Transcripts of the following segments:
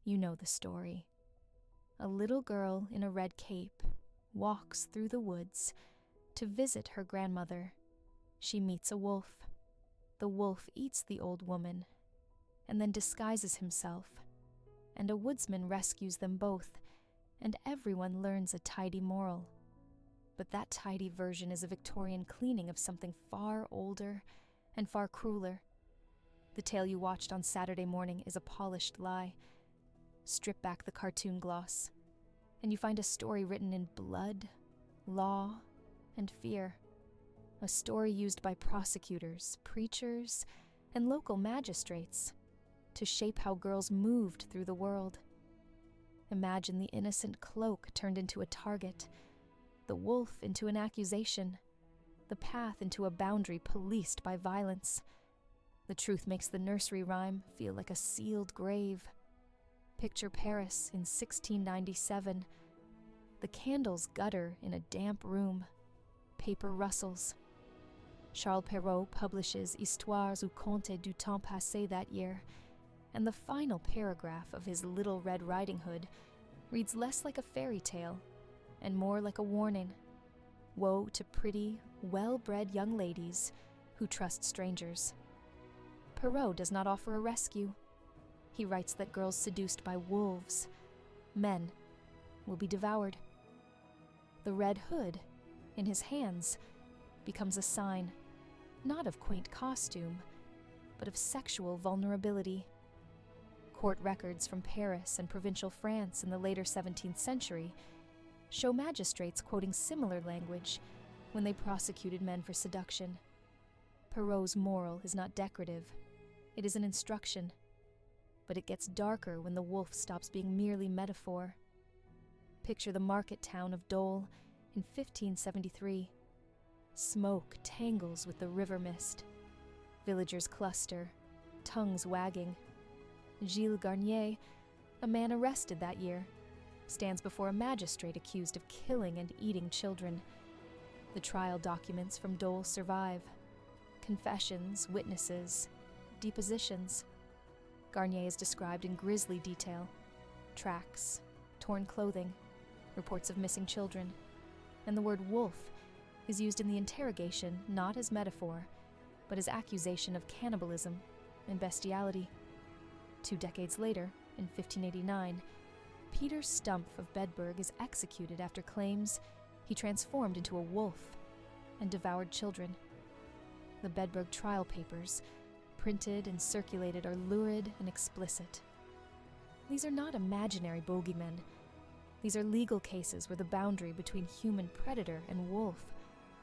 You know the story. A little girl in a red cape walks through the woods to visit her grandmother. She meets a wolf. The wolf eats the old woman and then disguises himself, and a woodsman rescues them both, and everyone learns a tidy moral. But that tidy version is a Victorian cleaning of something far older and far crueler. The tale you watched on Saturday morning is a polished lie. Strip back the cartoon gloss, and you find a story written in blood, law, and fear. A story used by prosecutors, preachers, and local magistrates to shape how girls moved through the world. Imagine the innocent cloak turned into a target, the wolf into an accusation, the path into a boundary policed by violence. The truth makes the nursery rhyme feel like a sealed grave. Picture Paris in 1697. The candles gutter in a damp room. Paper rustles. Charles Perrault publishes Histoires ou Contes du temps passé that year, and the final paragraph of his Little Red Riding Hood reads less like a fairy tale and more like a warning. Woe to pretty, well-bred young ladies who trust strangers. Perrault does not offer a rescue. He writes that girls seduced by wolves, men, will be devoured. The red hood, in his hands, becomes a sign, not of quaint costume, but of sexual vulnerability. Court records from Paris and provincial France in the later 17th century show magistrates quoting similar language when they prosecuted men for seduction. Perrault's moral is not decorative. It is an instruction. But it gets darker when the wolf stops being merely metaphor. Picture the market town of Dole in 1573. Smoke tangles with the river mist. Villagers cluster, tongues wagging. Gilles Garnier, a man arrested that year, stands before a magistrate accused of killing and eating children. The trial documents from Dole survive. Confessions, witnesses, depositions. Garnier is described in grisly detail. Tracks, torn clothing, reports of missing children. And the word wolf is used in the interrogation not as metaphor, but as accusation of cannibalism and bestiality. 2 decades later, in 1589, Peter Stumpf of Bedburg is executed after claims he transformed into a wolf and devoured children. The Bedburg trial papers, printed and circulated, are lurid and explicit. These are not imaginary bogeymen. These are legal cases where the boundary between human predator and wolf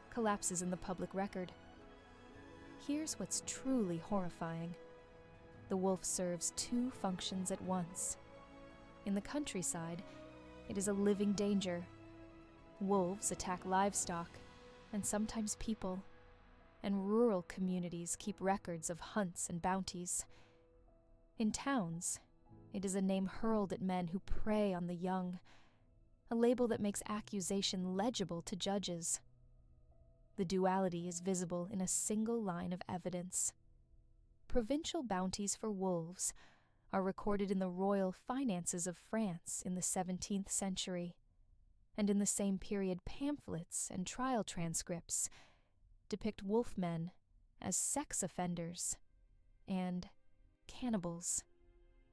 collapses in the public record. Here's what's truly horrifying. The wolf serves 2 functions at once. In the countryside, it is a living danger. Wolves attack livestock, and sometimes people, and rural communities keep records of hunts and bounties. In towns, it is a name hurled at men who prey on the young, a label that makes accusation legible to judges. The duality is visible in a single line of evidence. Provincial bounties for wolves are recorded in the royal finances of France in the 17th century, and in the same period pamphlets and trial transcripts depict wolfmen as sex offenders and cannibals.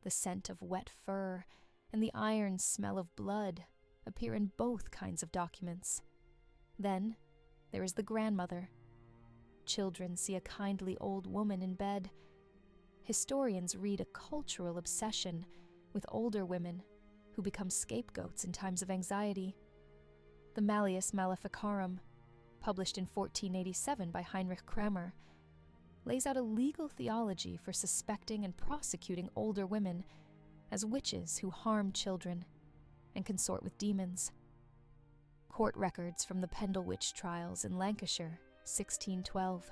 The scent of wet fur and the iron smell of blood appear in both kinds of documents. Then there is the grandmother. Children see a kindly old woman in bed. Historians read a cultural obsession with older women who become scapegoats in times of anxiety. The Malleus Maleficarum, published in 1487 by Heinrich Kramer, lays out a legal theology for suspecting and prosecuting older women as witches who harm children and consort with demons. Court records from the Pendle witch trials in Lancashire, 1612,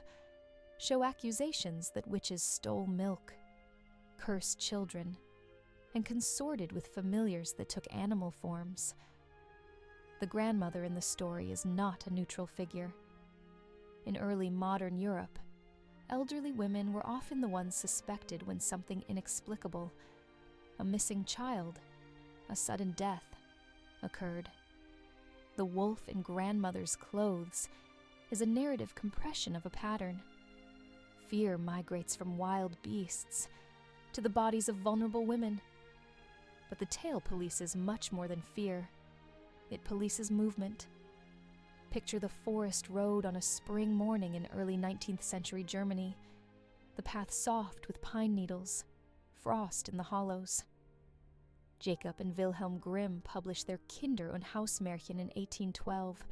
show accusations that witches stole milk, cursed children, and consorted with familiars that took animal forms. The grandmother in the story is not a neutral figure. In early modern Europe, elderly women were often the ones suspected when something inexplicable, a missing child, a sudden death, occurred. The wolf in grandmother's clothes is a narrative compression of a pattern. Fear migrates from wild beasts to the bodies of vulnerable women. But the tale polices much more than fear. It polices movement. Picture the forest road on a spring morning in early 19th century Germany, the path soft with pine needles, frost in the hollows. Jacob and Wilhelm Grimm published their Kinder- und Hausmärchen in 1812.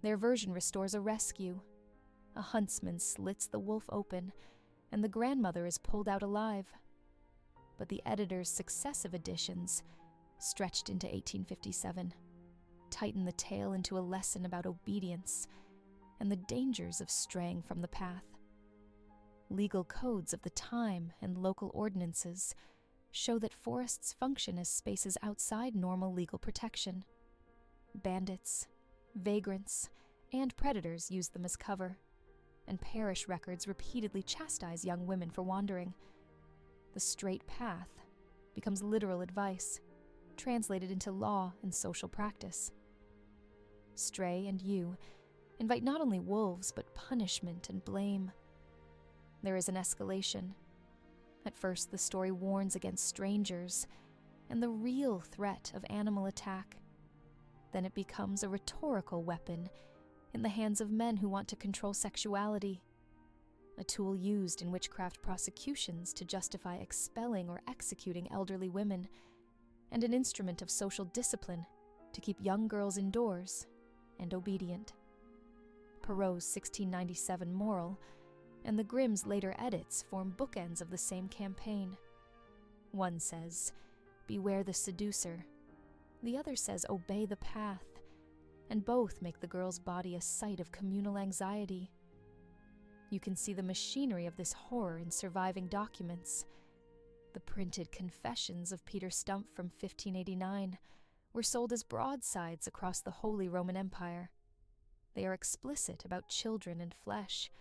Their version restores a rescue. A huntsman slits the wolf open, and the grandmother is pulled out alive. But the editor's successive editions, stretched into 1857, tighten the tale into a lesson about obedience and the dangers of straying from the path. Legal codes of the time and local ordinances show that forests function as spaces outside normal legal protection. Bandits, vagrants, and predators use them as cover, and parish records repeatedly chastise young women for wandering. The straight path becomes literal advice, translated into law and social practice. Stray and You invite not only wolves, but punishment and blame. There is an escalation. At first, the story warns against strangers and the real threat of animal attack. Then it becomes a rhetorical weapon in the hands of men who want to control sexuality, a tool used in witchcraft prosecutions to justify expelling or executing elderly women, and an instrument of social discipline to keep young girls indoors and obedient. Perrault's 1697 moral and the Grimms' later edits form bookends of the same campaign. One says, "Beware the seducer." The other says, "Obey the path," and both make the girl's body a site of communal anxiety. You can see the machinery of this horror in surviving documents. The printed confessions of Peter Stump from 1589 were sold as broadsides across the Holy Roman Empire. They are explicit about children and flesh.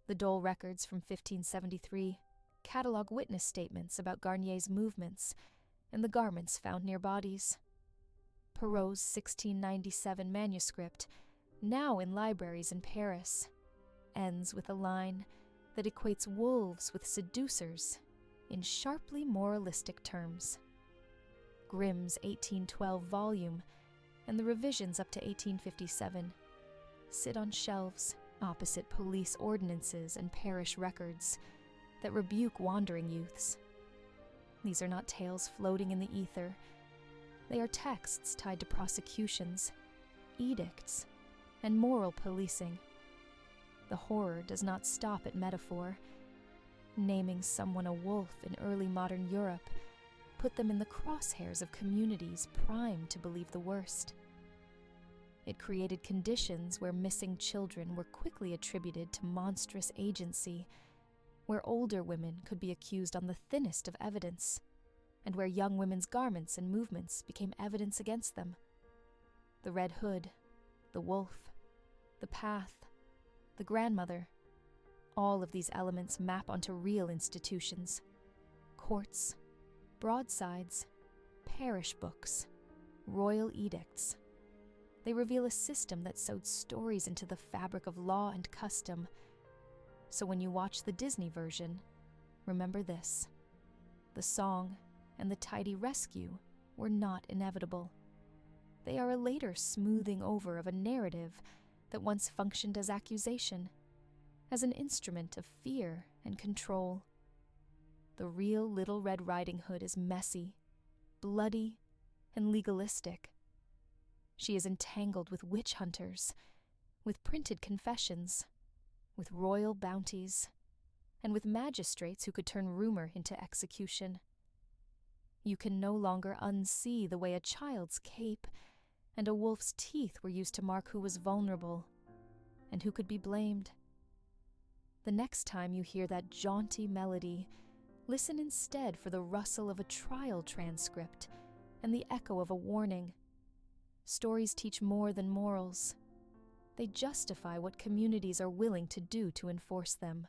The Dole records from 1573 catalog witness statements about Garnier's movements and the garments found near bodies. Perrault's 1697 manuscript, now in libraries in Paris, ends with a line that equates wolves with seducers in sharply moralistic terms. Grimm's 1812 volume and the revisions up to 1857 sit on shelves opposite police ordinances and parish records that rebuke wandering youths. These are not tales floating in the ether. They are texts tied to prosecutions, edicts, and moral policing. The horror does not stop at metaphor. Naming someone a wolf in early modern Europe put them in the crosshairs of communities primed to believe the worst. It created conditions where missing children were quickly attributed to monstrous agency, where older women could be accused on the thinnest of evidence, and where young women's garments and movements became evidence against them. The Red Hood, the wolf, the path, the grandmother, all of these elements map onto real institutions: courts, broadsides, parish books, royal edicts. They reveal a system that sewed stories into the fabric of law and custom. So when you watch the Disney version, remember this: the song and the tidy rescue were not inevitable. They are a later smoothing over of a narrative that once functioned as accusation, as an instrument of fear and control. The real Little Red Riding Hood is messy, bloody, and legalistic. She is entangled with witch hunters, with printed confessions, with royal bounties, and with magistrates who could turn rumor into execution. You can no longer unsee the way a child's cape and a wolf's teeth were used to mark who was vulnerable and who could be blamed. The next time you hear that jaunty melody, listen instead for the rustle of a trial transcript and the echo of a warning. Stories teach more than morals. They justify what communities are willing to do to enforce them.